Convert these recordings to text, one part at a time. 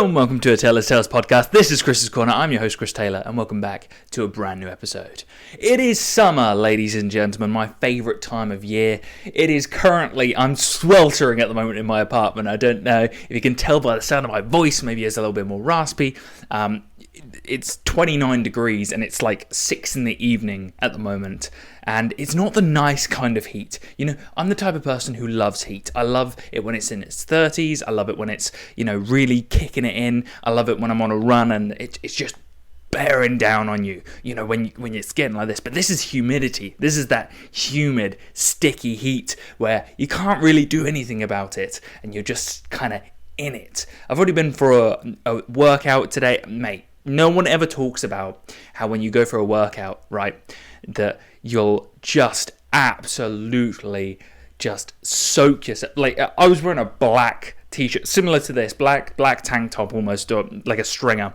Hello and welcome to a Taylor's Tales podcast. This is Chris's Corner. I'm your host, Chris Taylor, and welcome back to a brand new episode. It is summer, ladies and gentlemen, my favourite time of year. It is currently, I'm sweltering at the moment in my apartment. I don't know if you can tell by the sound of my voice, maybe it's a little bit more raspy. It's 29 degrees and it's like 6 in the evening at the moment. And it's not the nice kind of heat. You know, I'm the type of person who loves heat. I love it when it's in its 30s. I love it when it's, you know, really kicking it in. I love it when I'm on a run and it's just bearing down on you, you know, when it's getting like this. But this is humidity. This is that humid, sticky heat where you can't really do anything about it and you're just kind of in it. I've already been for a workout today, mate. No one ever talks about how when you go for a workout, right, that you'll just absolutely just soak yourself. Like, I was wearing a black t-shirt, similar to this, black tank top almost, like a stringer.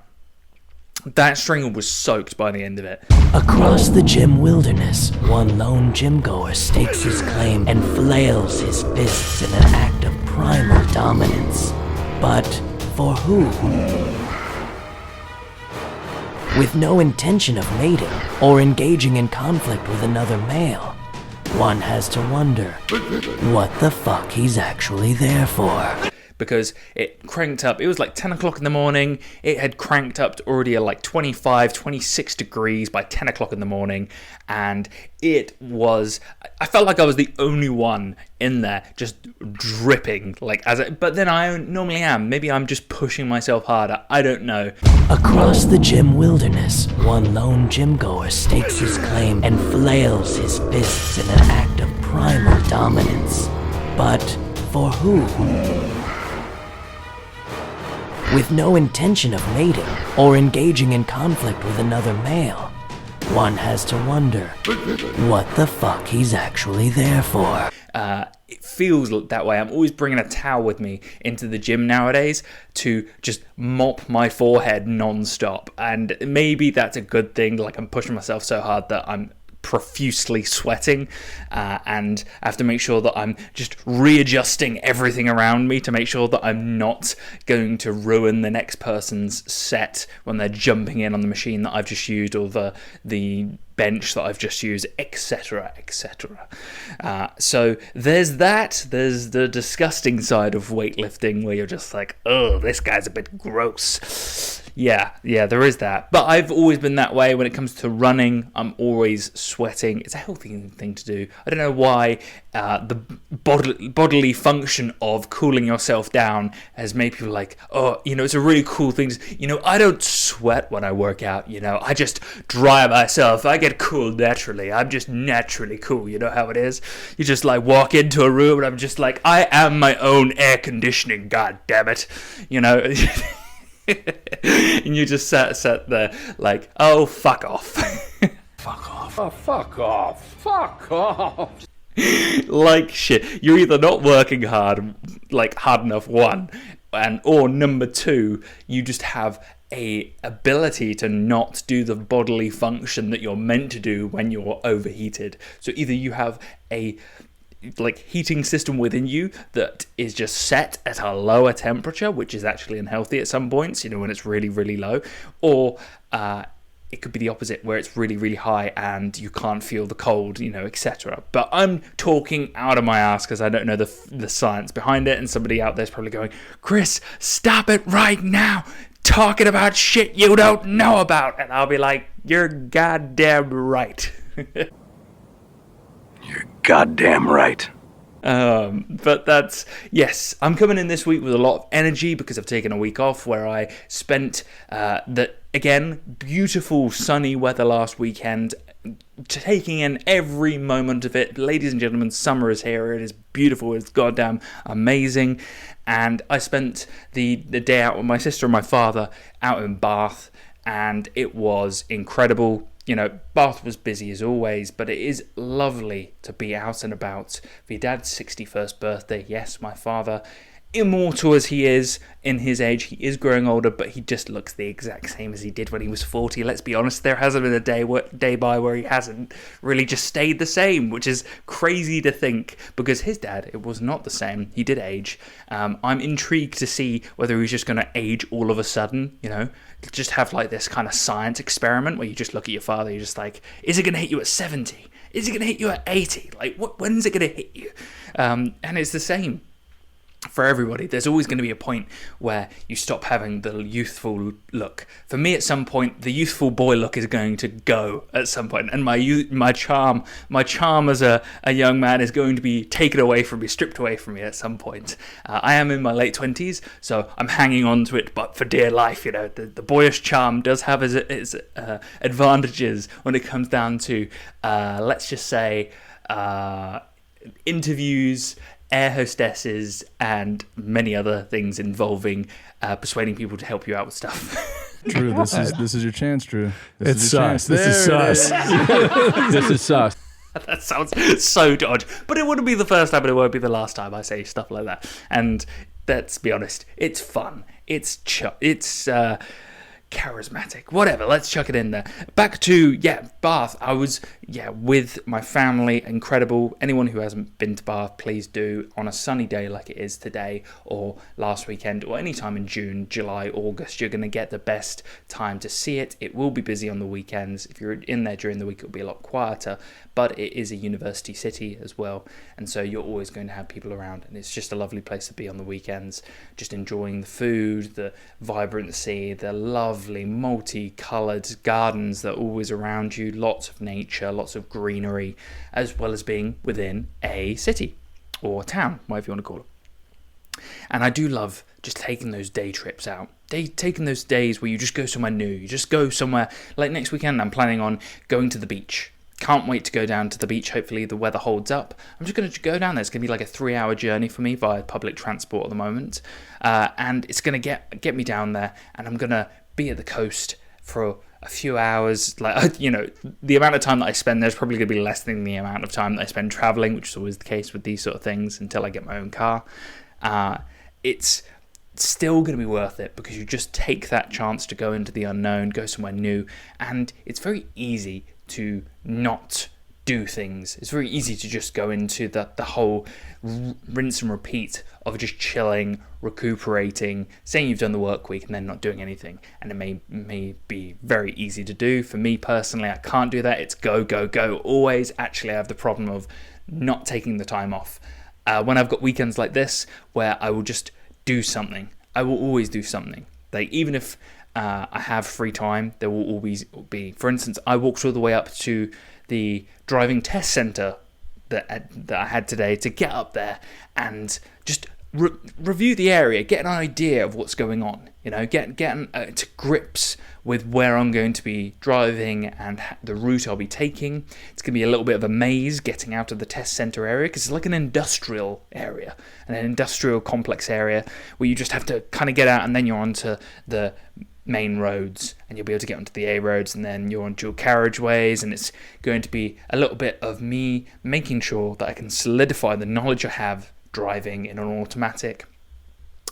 That stringer was soaked by the end of it. Across the gym wilderness, one lone gym-goer stakes his claim and flails his fists in an act of primal dominance. But for who? With no intention of mating or engaging in conflict with another male, one has to wonder what the fuck he's actually there for. Because it cranked up, it was like 10 o'clock in the morning, it had cranked up to already at like 25, 26 degrees by 10 o'clock in the morning, and it was, I felt like I was the only one in there just dripping, but then I normally am, maybe I'm just pushing myself harder, I don't know. Across the gym wilderness, one lone gym-goer stakes his claim and flails his fists in an act of primal dominance. But for who? With no intention of mating or engaging in conflict with another male, one has to wonder what the fuck he's actually there for. It feels that way. I'm always bringing a towel with me into the gym nowadays to just mop my forehead non-stop. And maybe that's a good thing. Like, I'm pushing myself so hard that I'm profusely sweating, and I have to make sure that I'm just readjusting everything around me to make sure that I'm not going to ruin the next person's set when they're jumping in on the machine that I've just used or the bench that I've just used, etc, etc. So there's that. There's the disgusting side of weightlifting where you're just like, oh, this guy's a bit gross. Yeah, there is that. But I've always been that way when it comes to running. I'm always sweating. It's a healthy thing to do. I don't know why the bodily function of cooling yourself down has made people like, oh, you know, it's a really cool thing. You know, I don't sweat when I work out, you know. I just dry myself. I get cool naturally. I'm just naturally cool. You know how it is? You just like walk into a room and I'm just like, I am my own air conditioning, god damn it. You know? And you just sat there like, oh, fuck off. Fuck off. Oh, fuck off. Fuck off. Like shit. You're either not working hard enough, one, or number two, you just have a ability to not do the bodily function that you're meant to do when you're overheated. So either you have a heating system within you that is just set at a lower temperature, which is actually unhealthy at some points, you know, when it's really, really low, or it could be the opposite where it's really, really high and you can't feel the cold, you know, etc. But I'm talking out of my ass because I don't know the science behind it, and somebody out there's probably going, Chris, stop it right now, talking about shit you don't know about. And I'll be like, you're goddamn right. You're goddamn right. But that's, yes, I'm coming in this week with a lot of energy because I've taken a week off where I spent beautiful sunny weather last weekend, taking in every moment of it. Ladies and gentlemen, summer is here. It is beautiful. It's goddamn amazing. And I spent the day out with my sister and my father out in Bath, and it was incredible. You know, Bath was busy as always, but it is lovely to be out and about for your dad's 61st birthday. Yes, my father immortal as he is in his age, he is growing older, but he just looks the exact same as he did when he was 40. Let's be honest, there hasn't been a day by where he hasn't really just stayed the same, which is crazy to think, because his dad, it was not the same. He did age. I'm intrigued to see whether he's just going to age all of a sudden, you know, just have like this kind of science experiment where you just look at your father, you're just like, is it going to hit you at 70? Is it going to hit you at 80? Like, when's it going to hit you? And it's the same for everybody. There's always going to be a point where you stop having the youthful look. For me, at some point, the youthful boy look is going to go at some point, and my charm as a young man is going to be taken away from me, stripped away from me at some point. I am in my late 20s, so I'm hanging on to it, but for dear life. You know, the boyish charm does have its advantages when it comes down to, let's just say, interviews, air hostesses, and many other things involving persuading people to help you out with stuff. Drew, this is your chance, Drew. This is sus. This is sus. This is sus. That sounds so dodge, but it wouldn't be the first time, and it won't be the last time I say stuff like that. And let's be honest, it's fun. It's charismatic, whatever, let's chuck it in there. Back to Bath. I was with my family. Incredible. Anyone who hasn't been to Bath, please do, on a sunny day like it is today, or last weekend, or any time in June, July, August. You're going to get the best time to see it. It will be busy on the weekends. If you're in there during the week, it'll be a lot quieter, but it is a university city as well, and so you're always going to have people around, and it's just a lovely place to be on the weekends, just enjoying the food, the vibrancy, the lovely multi-coloured gardens that are always around you, lots of nature, lots of greenery, as well as being within a city or town, whatever you want to call it. And I do love just taking those day trips out, taking those days where you just go somewhere new, you just go somewhere. Like next weekend, I'm planning on going to the beach. Can't wait to go down to the beach. Hopefully the weather holds up. I'm just going to go down there. It's going to be like a 3-hour journey for me via public transport at the moment, and it's going to get me down there, and I'm going to be at the coast for a few hours. Like, you know, the amount of time that I spend there's probably going to be less than the amount of time that I spend traveling, which is always the case with these sort of things until I get my own car. It's still going to be worth it, because you just take that chance to go into the unknown, go somewhere new, and it's very easy to not do things. It's very easy to just go into the whole rinse and repeat of just chilling, recuperating, saying you've done the work week and then not doing anything. And it may be very easy to do. For me personally, I can't do that. It's go, go, go. Always. Actually, I have the problem of not taking the time off. When I've got weekends like this where I will just do something, I will always do something. Like, even if I have free time, there will always be. For instance, I walked all the way up to the driving test centre that I had today to get up there and just review the area, get an idea of what's going on. You know, get to grips with where I'm going to be driving and the route I'll be taking. It's going to be a little bit of a maze getting out of the test centre area, because it's like an industrial area, and an industrial complex area where you just have to kind of get out, and then you're onto the main roads, and you'll be able to get onto the A roads, and then you're on dual carriageways, and it's going to be a little bit of me making sure that I can solidify the knowledge I have driving in an automatic,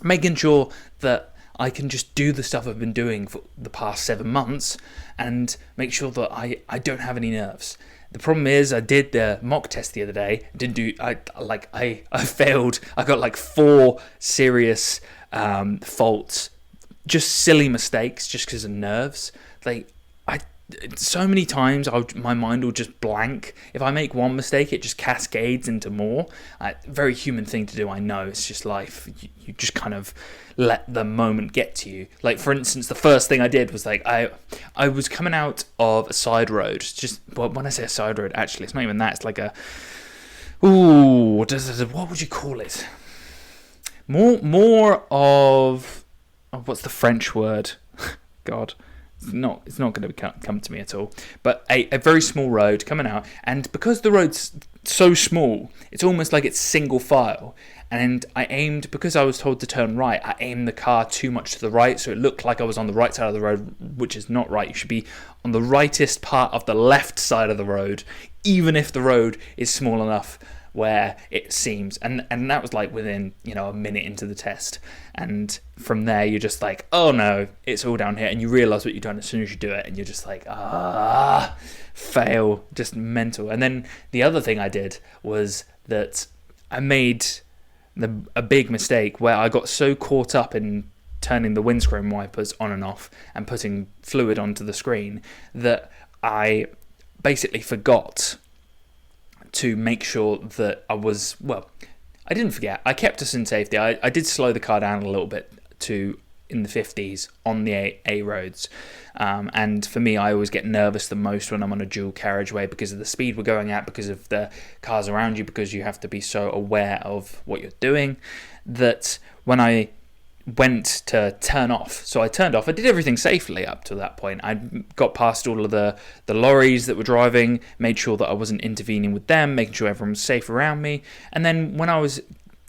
making sure that I can just do the stuff I've been doing for the past 7 months and make sure that I don't have any nerves. The problem is, I did the mock test the other day. I failed. I got like 4 serious faults, just silly mistakes, just because of nerves. So many times my mind will just blank. If I make one mistake, it just cascades into more. Very human thing to do, I know. It's just life. You just kind of let the moment get to you. Like, for instance, the first thing I did was I was coming out of a side road. When I say a side road, actually, it's not even that. It's like what would you call it? More of what's the French word? God. It's not going to come to me at all. But a very small road coming out, and because the road's so small, it's almost like it's single file. And because I was told to turn right, I aimed the car too much to the right, so it looked like I was on the right side of the road, which is not right. You should be on the rightest part of the left side of the road, even if the road is small enough where it seems, and that was like within, a minute into the test, and from there you're just like, oh no, it's all down here, and you realise what you've done as soon as you do it, and you're just like, fail, just mental. And then the other thing I did was that I made a big mistake where I got so caught up in turning the windscreen wipers on and off and putting fluid onto the screen that I basically forgot to make sure that I didn't forget. I kept us in safety. I did slow the car down a little bit to in the 50s on the A roads. And for me, I always get nervous the most when I'm on a dual carriageway because of the speed we're going at, because of the cars around you, because you have to be so aware of what you're doing, that when I went to turn off, so I turned off, I did everything safely up to that point. I got past all of the lorries that were driving, made sure that I wasn't intervening with them, making sure everyone was safe around me. And then when I was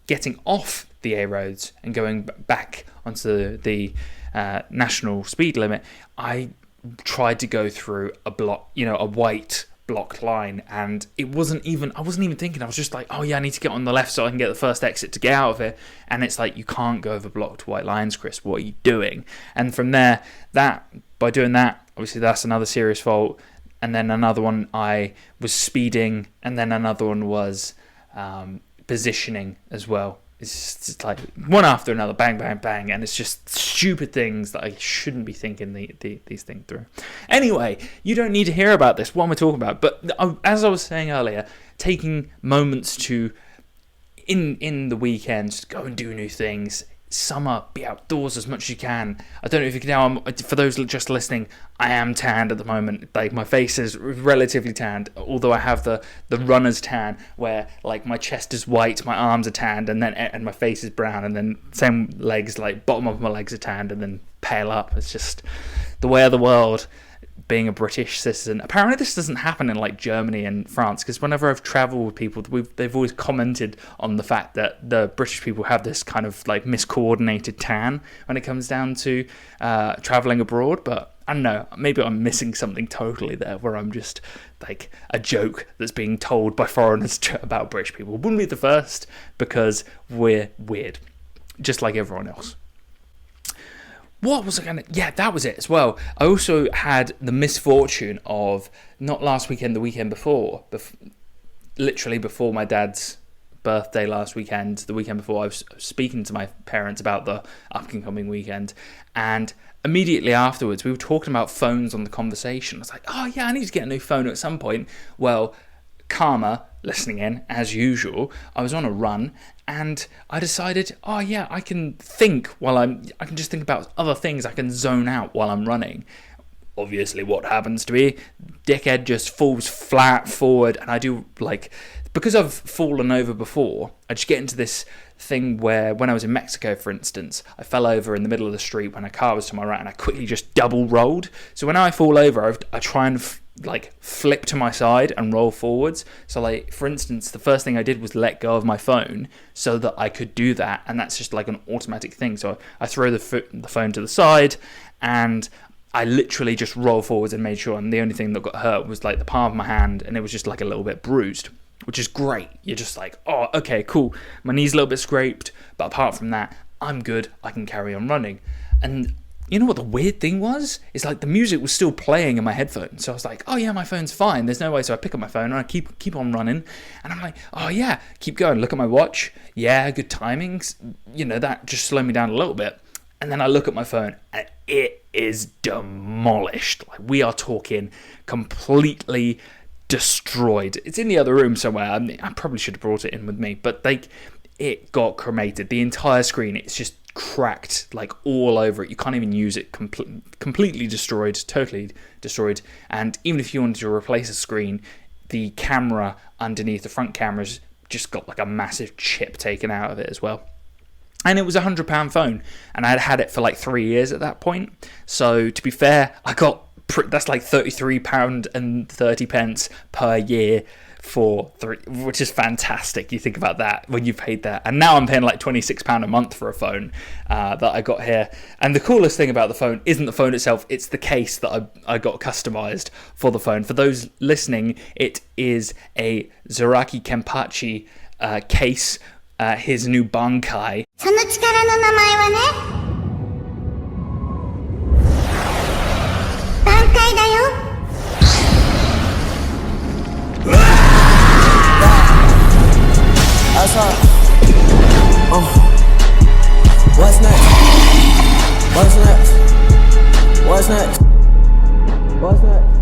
getting off the A roads and going back onto the national speed limit, I tried to go through a block, a white blocked line, and I wasn't even thinking. I was just like, oh yeah, I need to get on the left so I can get the first exit to get out of here. And it's like, you can't go over blocked white lines, Chris. What are you doing? And from there, by doing that, obviously that's another serious fault. And then another one, I was speeding, and then another one was positioning as well. It's just like one after another, bang, bang, bang, and it's just stupid things that I shouldn't be thinking these things through. Anyway, you don't need to hear about this. What am I talking about? But as I was saying earlier, taking moments to, in the weekends, go and do new things. Summer, be outdoors as much as you can. I don't know if you can tell, for those just listening, I am tanned at the moment. Like, my face is relatively tanned, although I have the runner's tan, where like my chest is white, my arms are tanned, and my face is brown, and then same legs, like bottom of my legs are tanned, and then pale up. It's just the way of the world, being a British citizen. Apparently this doesn't happen in like Germany and France, because whenever I've travelled with people, they've always commented on the fact that the British people have this kind of like miscoordinated tan when it comes down to travelling abroad. But I don't know, maybe I'm missing something totally there, where I'm just like a joke that's being told by foreigners about British people. Wouldn't be the first, because we're weird, just like everyone else. What was I going to... Yeah, that was it as well. I also had the misfortune of, not last weekend, the weekend before, literally before my dad's birthday last weekend, the weekend before, I was speaking to my parents about the upcoming weekend, and immediately afterwards, we were talking about phones on the conversation. I was like, oh yeah, I need to get a new phone at some point. Well, Karma, listening in, as usual, I was on a run, and I decided, oh yeah, I can think I can just think about other things, I can zone out while I'm running. Obviously, what happens to me, dickhead just falls flat forward, and I do, like, because I've fallen over before, I just get into this thing where, when I was in Mexico, for instance, I fell over in the middle of the street when a car was to my right, and I quickly just double rolled. So when I fall over, I try and flip to my side and roll forwards. So like, for instance, the first thing I did was let go of my phone so that I could do that, and that's just like an automatic thing. So I throw the phone to the side, and I literally just roll forwards and made sure, and the only thing that got hurt was like the palm of my hand, and it was just like a little bit bruised, which is great. You're just like, oh, okay, cool. My knee's a little bit scraped, but apart from that, I'm good. I can carry on running. And you know what the weird thing was? It's like the music was still playing in my headphones. So I was like, oh yeah, my phone's fine. There's no way. So I pick up my phone and I keep on running. And I'm like, oh yeah, keep going. Look at my watch. Yeah, good timings. That just slowed me down a little bit. And then I look at my phone and it is demolished. Like, we are talking completely destroyed. It's in the other room somewhere. I probably should have brought it in with me. But it got cremated. The entire screen, it's just cracked like all over it. You can't even use it. Completely destroyed, totally destroyed. And even if you wanted to replace a screen, the camera underneath, the front camera's just got like a massive chip taken out of it as well. And it was £100 phone, and I'd had it for like 3 years at that point. So to be fair, I got that's like £33.30 per year for three, which is fantastic. You think about that when you paid that, and now I'm paying like £26 a month for a phone that I got here. And the coolest thing about the phone isn't the phone itself; it's the case that I got customized for the phone. For those listening, it is a Zaraki Kenpachi case, his new Bankai. その力の名前はね、挽回だよ。What's next? What's next? What's next? What's next?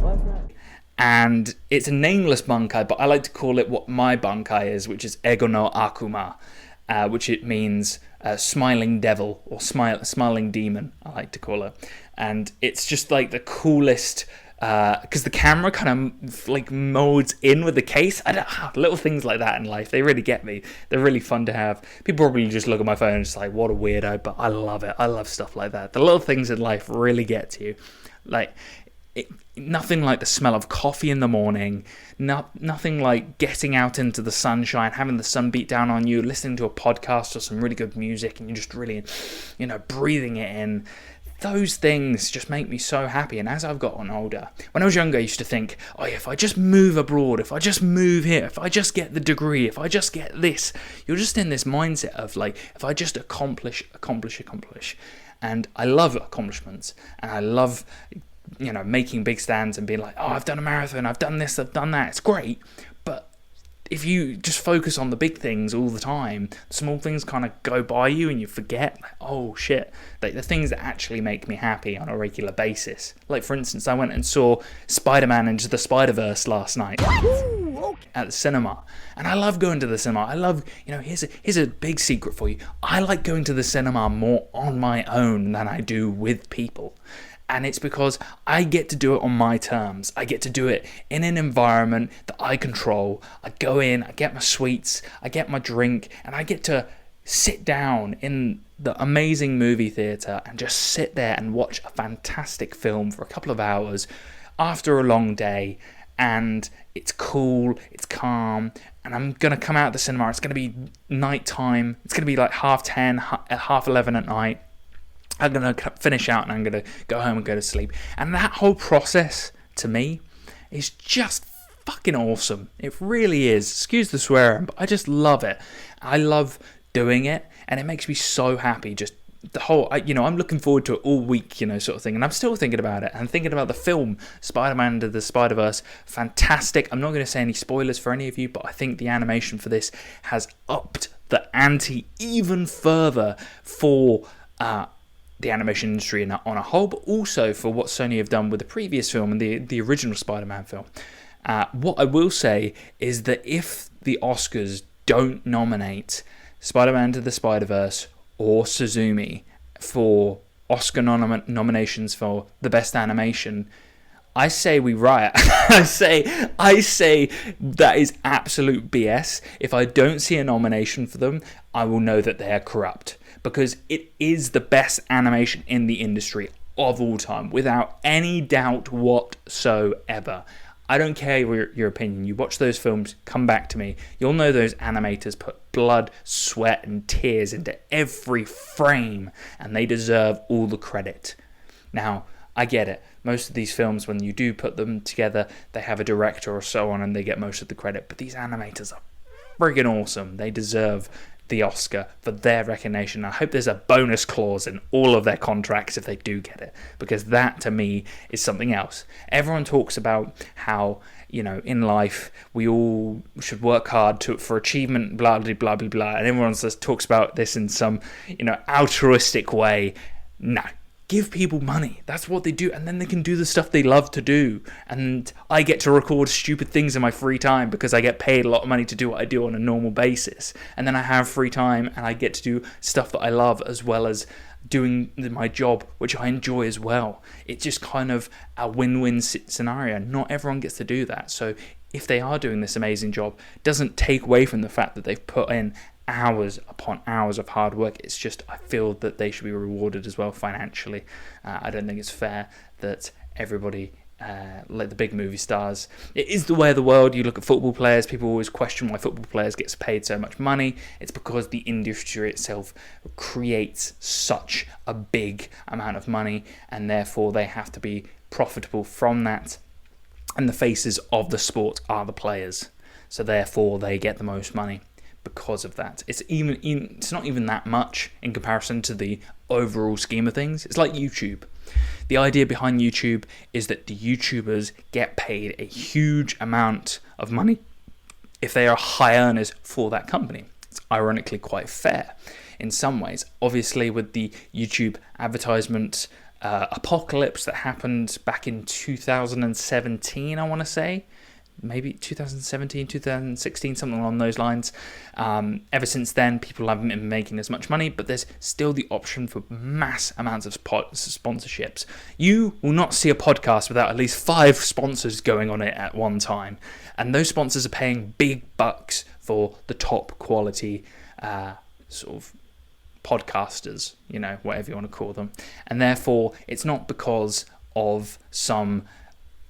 What's next? And it's a nameless Bankai, but I like to call it what my Bankai is, which is Ego no Akuma, which it means smiling devil or smiling demon, I like to call it. And it's just like the coolest, because the camera kind of like molds in with the case. Little things like that in life, they really get me. They're really fun to have. People probably just look at my phone and just like, what a weirdo, but I love it. I love stuff like that. The little things in life really get to you. Like, nothing like the smell of coffee in the morning, nothing like getting out into the sunshine, having the sun beat down on you, listening to a podcast or some really good music, and you're just really, breathing it in. Those things just make me so happy. And as I've gotten older, when I was younger, I used to think, oh yeah, if I just move abroad, if I just move here, if I just get the degree, if I just get this, you're just in this mindset of like, if I just accomplish. And I love accomplishments, and I love making big stands and being like, oh, I've done a marathon, I've done this, I've done that. It's great. But if you just focus on the big things all the time, small things kind of go by you and you forget, like, oh shit, like the things that actually make me happy on a regular basis. Like, for instance, I went and saw Spiderman Into the Spiderverse last night at the cinema. And I love going to the cinema. I love, here's a big secret for you. I like going to the cinema more on my own than I do with people. And it's because I get to do it on my terms. I get to do it in an environment that I control. I go in, I get my sweets, I get my drink, and I get to sit down in the amazing movie theatre and just sit there and watch a fantastic film for a couple of hours after a long day. And it's cool, it's calm, and I'm going to come out of the cinema. It's going to be night time. It's going to be like 10:30, 11:30 at night. I'm going to finish out and I'm going to go home and go to sleep. And that whole process, to me, is just fucking awesome. It really is. Excuse the swearing, but I just love it. I love doing it, and it makes me so happy. Just the whole, I'm looking forward to it all week, sort of thing. And I'm still thinking about it. I'm thinking about the film, Spider-Man Into the Spiderverse. Fantastic. I'm not going to say any spoilers for any of you, but I think the animation for this has upped the ante even further for the animation industry on a whole, but also for what Sony have done with the previous film and the original Spider-Man film. What I will say is that if the Oscars don't nominate Spider-Man Into the Spider-Verse or Suzume for Oscar nominations for the best animation, I say we riot. I say that is absolute BS. If I don't see a nomination for them, I will know that they are corrupt. Because it is the best animation in the industry of all time, without any doubt whatsoever. I don't care your opinion. You watch those films, come back to me. You'll know those animators put blood, sweat, and tears into every frame, and they deserve all the credit. Now, I get it. Most of these films, when you do put them together, they have a director or so on, and they get most of the credit. But these animators are friggin' awesome. They deserve the Oscar for their recognition. I hope there's a bonus clause in all of their contracts if they do get it, because that to me is something else. Everyone talks about how, in life we all should work hard for achievement, blah blah blah blah blah, and everyone just talks about this in some altruistic way. No. Give people money. That's what they do. And then they can do the stuff they love to do. And I get to record stupid things in my free time because I get paid a lot of money to do what I do on a normal basis. And then I have free time and I get to do stuff that I love, as well as doing my job, which I enjoy as well. It's just kind of a win-win scenario. Not everyone gets to do that. So if they are doing this amazing job, it doesn't take away from the fact that they've put in hours upon hours of hard work. It's just, I feel that they should be rewarded as well financially. I don't think it's fair that everybody like the big movie stars. It is the way of the world. You look at football players, people always question why football players get paid so much money. It's because the industry itself creates such a big amount of money, and therefore they have to be profitable from that. And the faces of the sport are the players, so therefore they get the most money because of that. It's not even that much in comparison to the overall scheme of things. It's like YouTube. The idea behind YouTube is that the YouTubers get paid a huge amount of money if they are high earners for that company. It's ironically quite fair in some ways. Obviously, with the YouTube advertisement apocalypse that happened back in 2017, I want to say, maybe 2017, 2016, something along those lines. Ever since then, people haven't been making as much money, but there's still the option for mass amounts of sponsorships. You will not see a podcast without at least 5 sponsors going on it at one time, and those sponsors are paying big bucks for the top quality sort of podcasters, whatever you want to call them. And therefore, it's not because of some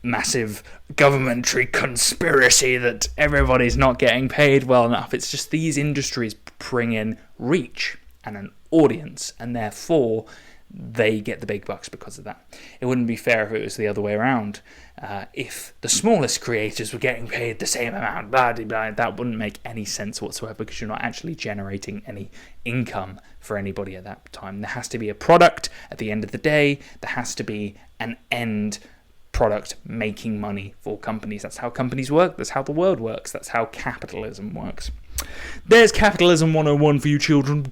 massive governmentary conspiracy that everybody's not getting paid well enough. It's just these industries bring in reach and an audience, and therefore they get the big bucks because of that. It wouldn't be fair if it was the other way around. If the smallest creators were getting paid the same amount, that wouldn't make any sense whatsoever, because you're not actually generating any income for anybody at that time. There has to be a product at the end of the day. There has to be an end product making money for companies. That's how companies work. That's how the world works. That's how capitalism works. There's Capitalism 101 for you children. So,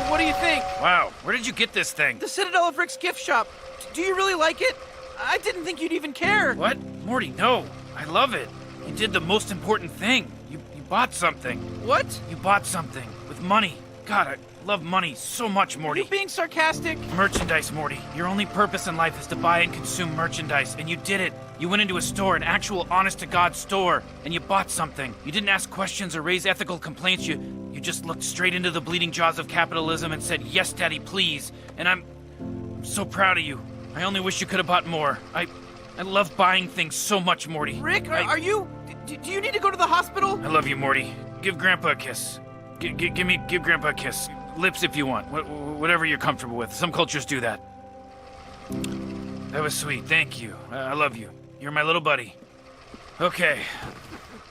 what do you think? Wow, where did you get this thing? The Citadel of Rick's gift shop. Do you really like it? I didn't think you'd even care. What? Morty, no. I love it. You did the most important thing. You bought something. What? You bought something with money. God, I love money so much, Morty. Are you being sarcastic? Merchandise, Morty. Your only purpose in life is to buy and consume merchandise, and you did it. You went into a store, an actual honest-to-God store, and you bought something. You didn't ask questions or raise ethical complaints. You just looked straight into the bleeding jaws of capitalism and said, "Yes, Daddy, please." And I'm so proud of you. I only wish you could have bought more. I love buying things so much, Morty. Rick, are you... Do you need to go to the hospital? I love you, Morty. Give Grandpa a kiss. Give Grandpa a kiss. Lips if you want. Whatever you're comfortable with. Some cultures do that. That was sweet. Thank you. I love you. You're my little buddy. Okay.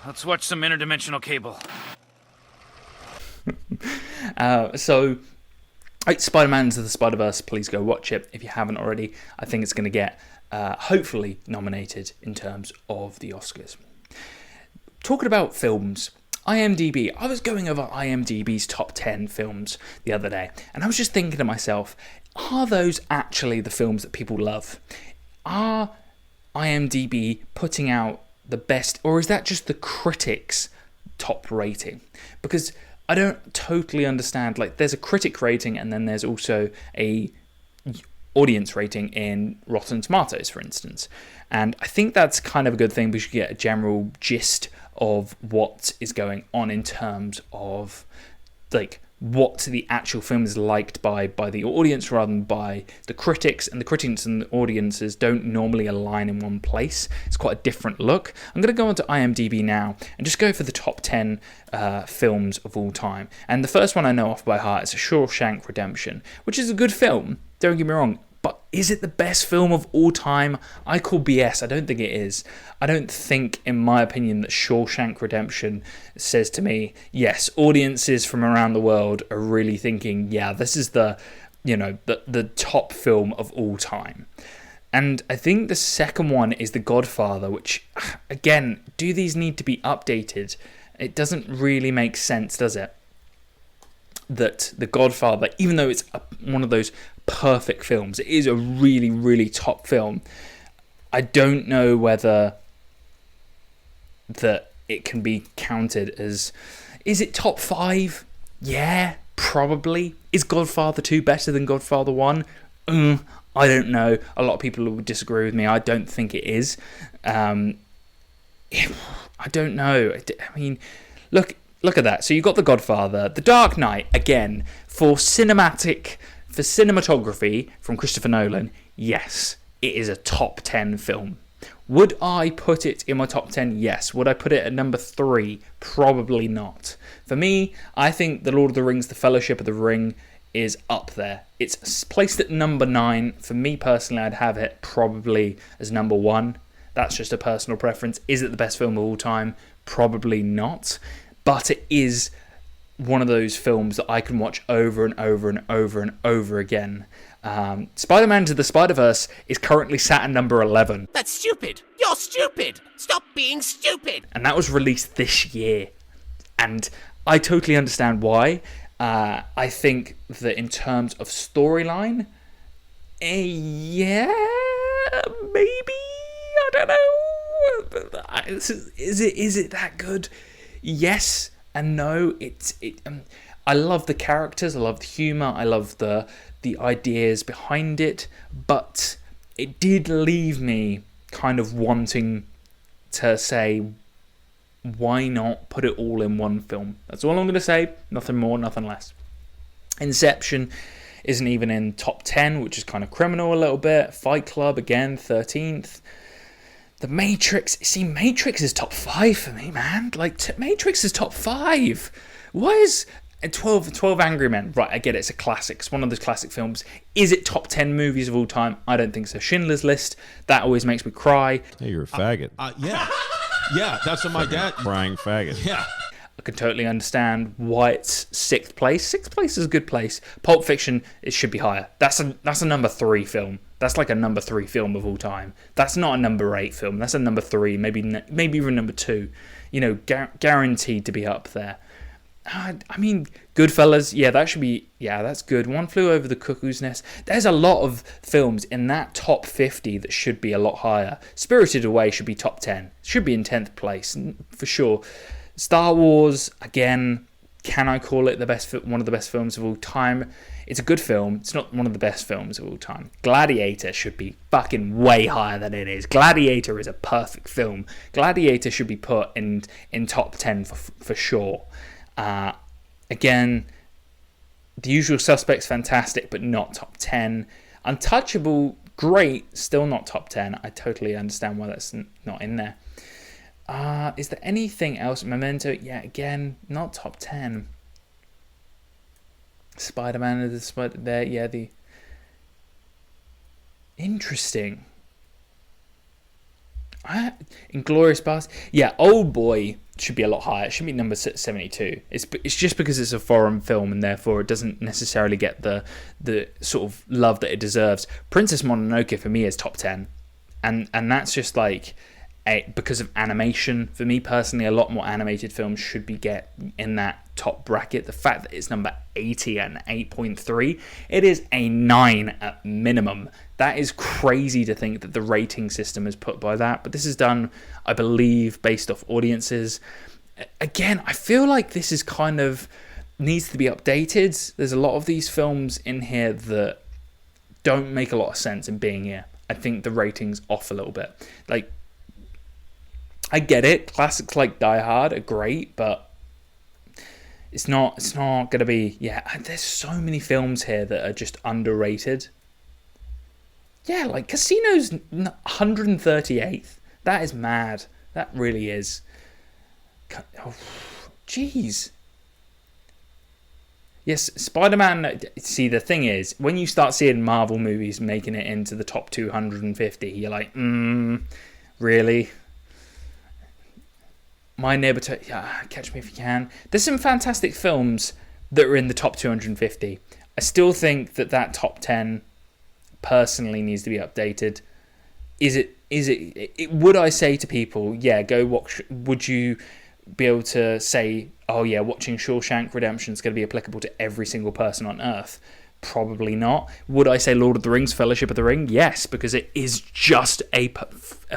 Let's watch some interdimensional cable. So, Spider-Man Into the Spiderverse, please go watch it if you haven't already. I think it's going to get, hopefully, nominated in terms of the Oscars. Talking about films, IMDB. I was going over IMDB's top 10 films the other day, and I was just thinking to myself, are those actually the films that people love? Are IMDB putting out the best, or is that just the critics' top rating? Because I don't totally understand. Like, there's a critic rating, and then there's also a audience rating in Rotten Tomatoes, for instance. And I think that's kind of a good thing, because you get a general gist of what is going on in terms of, like, what the actual film is liked by the audience rather than by the critics. And the critics and the audiences don't normally align in one place. It's quite a different look. I'm going to go onto IMDb now and just go for the top 10 films of all time. And the first one I know off by heart is Shawshank Redemption, which is a good film, don't get me wrong. But is it the best film of all time? I call BS. I don't think it is. I don't think, in my opinion, that Shawshank Redemption says to me, yes, audiences from around the world are really thinking, yeah, this is the top film of all time. And I think the second one is The Godfather, which, again, do these need to be updated? It doesn't really make sense, does it? That The Godfather, even though it's one of those perfect films, it is a really, really top film. I don't know whether that it can be counted as... Is it top 5? Yeah, probably. Is Godfather 2 better than Godfather 1? I don't know. A lot of people would disagree with me. I don't think it is. I don't know. I mean, look at that. So you got The Godfather. The Dark Knight, again, for cinematography from Christopher Nolan, yes, it is a top 10 film. Would I put it in my top 10? Yes. Would I put it at number 3? Probably not. For me, I think The Lord of the Rings, The Fellowship of the Ring is up there. It's placed at number 9. For me personally, I'd have it probably as number 1. That's just a personal preference. Is it the best film of all time? Probably not. But it is one of those films that I can watch over and over and over and over again. Spider-Man Into the Spiderverse is currently sat at number 11. That's stupid. You're stupid. Stop being stupid. And that was released this year. And I totally understand why. I think that in terms of storyline, yeah, maybe. I don't know. Is it that good? Yes and no. I love the characters. I love the humor. I love the ideas behind it. But it did leave me kind of wanting to say, why not put it all in one film? That's all I'm going to say. Nothing more, nothing less. Inception isn't even in top 10, which is kind of criminal a little bit. Fight Club, again, 13th. The Matrix. See, Matrix is top 5 for me, man. Like, Matrix is top 5. Why is 12 Angry Men? Right, I get it. It's a classic. It's one of those classic films. Is it top 10 movies of all time? I don't think so. Schindler's List. That always makes me cry. Hey, you're a faggot. Yeah. Yeah, that's what my dad... Crying faggot. Yeah. I can totally understand why it's 6th place. 6th place is a good place. Pulp Fiction, it should be higher. That's a number 3 film. That's like a number 3 film of all time. That's not a number 8 film. That's a number 3, maybe even number 2. You know, guaranteed to be up there. I mean, Goodfellas, yeah, that should be, yeah, that's good. One Flew Over the Cuckoo's Nest. There's a lot of films in that top 50 that should be a lot higher. Spirited Away should be top 10. Should be in 10th place, for sure. Star Wars, again, can I call it one of the best films of all time? It's a good film. It's not one of the best films of all time. Gladiator should be fucking way higher than it is. Gladiator is a perfect film. Gladiator should be put in top 10 for sure. Again, The Usual Suspects, fantastic, but not top 10. Untouchable, great, still not top 10. I totally understand why that's not in there. Is there anything else? Memento, yeah, again, not top 10. Spider-Man is the Spider there, yeah, the interesting. Inglourious Basterds, yeah, Old Boy should be a lot higher. It should be number 72. It's just because it's a foreign film and therefore it doesn't necessarily get the sort of love that it deserves. Princess Mononoke for me is top 10, and that's just like because of animation. For me personally, a lot more animated films should be in that top bracket. The fact that it's number 80 and 8.3, it is a 9 at minimum. That is crazy to think that the rating system is put by that. But this is done, I believe, based off audiences. Again, I feel like this is kind of needs to be updated. There's a lot of these films in here that don't make a lot of sense in being here. I think the rating's off a little bit. Like, I get it. Classics like Die Hard are great, but it's not going to be... Yeah, there's so many films here that are just underrated. Yeah, like Casino's 138th. That is mad. That really is. Oh, jeez. Yes, Spider-Man... See, the thing is, when you start seeing Marvel movies making it into the top 250, you're like, really? My Neighbor Catch Me If You Can. There's some fantastic films that are in the top 250. I still think that top 10 personally needs to be updated. Is it would I say to people, yeah, go watch? Would you be able to say, oh yeah, watching Shawshank Redemption is going to be applicable to every single person on Earth? Probably not. Would I say Lord of the Rings, Fellowship of the Ring? Yes, because it is just a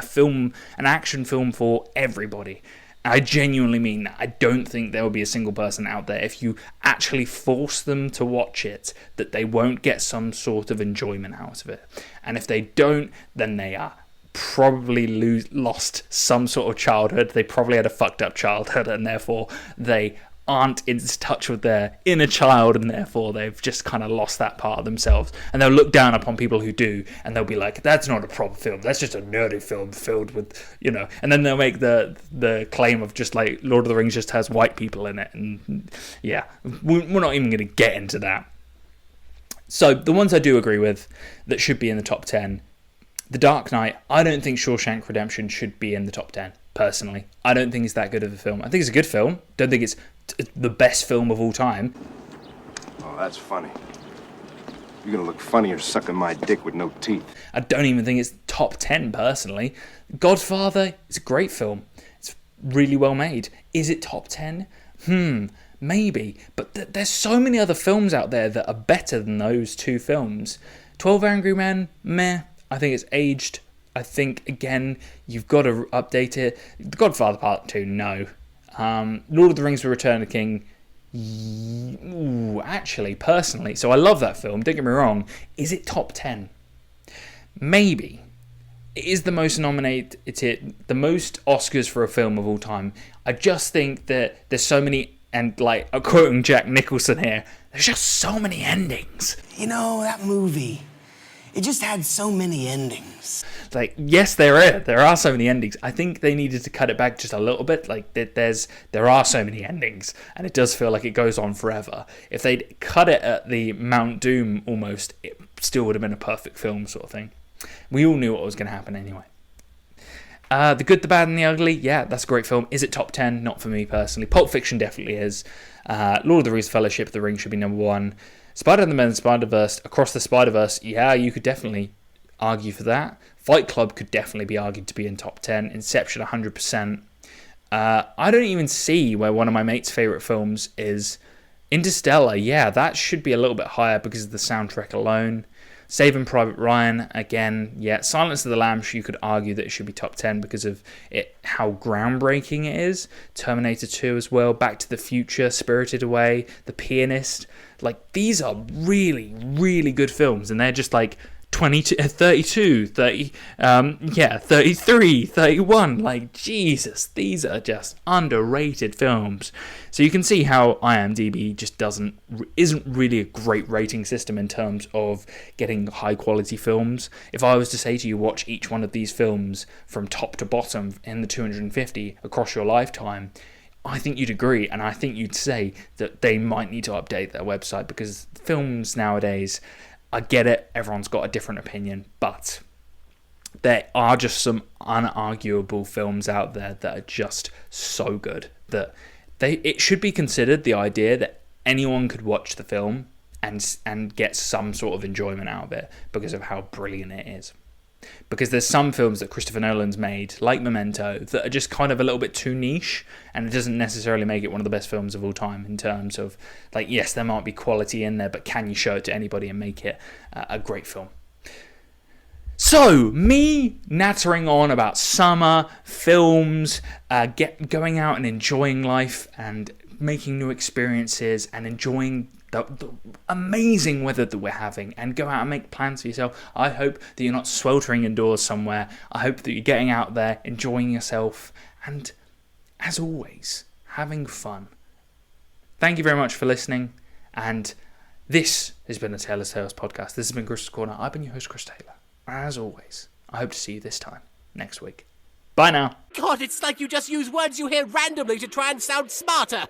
film, an action film for everybody. I genuinely mean that. I don't think there will be a single person out there, if you actually force them to watch it, that they won't get some sort of enjoyment out of it. And if they don't, then they are probably lost some sort of childhood. They probably had a fucked up childhood, and therefore they aren't in touch with their inner child, and therefore they've just kind of lost that part of themselves, and they'll look down upon people who do, and they'll be like, that's not a proper film, that's just a nerdy film filled with, and then they'll make the claim of just like Lord of the Rings just has white people in it, and yeah, we're not even going to get into that. So the ones I do agree with that should be in the top 10, The Dark Knight. I don't think Shawshank Redemption should be in the top 10, personally. I don't think it's that good of a film. I think it's a good film. Don't think it's the best film of all time. Oh, that's funny. You're gonna look funnier sucking my dick with no teeth. I don't even think it's top 10, personally. Godfather is a great film. It's really well made. Is it top 10? Maybe. But there's so many other films out there that are better than those two films. 12 Angry Men, meh. I think it's aged. I think, again, you've got to update it. The Godfather Part 2, no. Lord of the Rings: The Return of the King, actually, personally, so I love that film, don't get me wrong. Is it top 10? Maybe. It is the most nominated, the most Oscars for a film of all time. I just think that there's so many, and like, I'm quoting Jack Nicholson here, there's just so many endings. That movie, it just had so many endings. Like, yes, there are so many endings. I think they needed to cut it back just a little bit. Like, there are so many endings, and it does feel like it goes on forever. If they'd cut it at the Mount Doom almost, it still would have been a perfect film sort of thing. We all knew what was going to happen anyway. The Good, the Bad, and the Ugly, yeah, that's a great film. Is it top 10? Not for me personally. Pulp Fiction definitely is. Lord of the Rings: Fellowship of the Ring should be number 1. Spider-Man and Spiderverse, Across the Spiderverse, yeah, you could definitely argue for that. Fight Club could definitely be argued to be in top 10. Inception, 100%. I don't even see where one of my mate's favourite films is. Interstellar, yeah, that should be a little bit higher because of the soundtrack alone. Saving Private Ryan, again, yeah. Silence of the Lambs, you could argue that it should be top 10 because of it, how groundbreaking it is. Terminator 2 as well. Back to the Future, Spirited Away, The Pianist. Like, these are really, really good films, and they're just like 22, 32, 30, 33, 31. Like, Jesus, these are just underrated films. So you can see how IMDB just isn't really a great rating system in terms of getting high quality films. If I was to say to you, watch each one of these films from top to bottom in the 250 across your lifetime, I think you'd agree, and I think you'd say that they might need to update their website, because films nowadays, I get it, everyone's got a different opinion, but there are just some unarguable films out there that are just so good that it should be considered, the idea that anyone could watch the film and get some sort of enjoyment out of it because of how brilliant it is. Because there's some films that Christopher Nolan's made, like Memento, that are just kind of a little bit too niche, and it doesn't necessarily make it one of the best films of all time in terms of, like, yes, there might be quality in there, but can you show it to anybody and make it a great film? So, me nattering on about summer, films, going out and enjoying life and making new experiences and enjoying the amazing weather that we're having, and go out and make plans for yourself. I hope that you're not sweltering indoors somewhere. I hope that you're getting out there, enjoying yourself, and, as always, having fun. Thank you very much for listening, and this has been the Taylor's Tales podcast. This has been Chris's Corner. I've been your host, Chris Taylor. As always, I hope to see you this time next week. Bye now. God, it's like you just use words you hear randomly to try and sound smarter.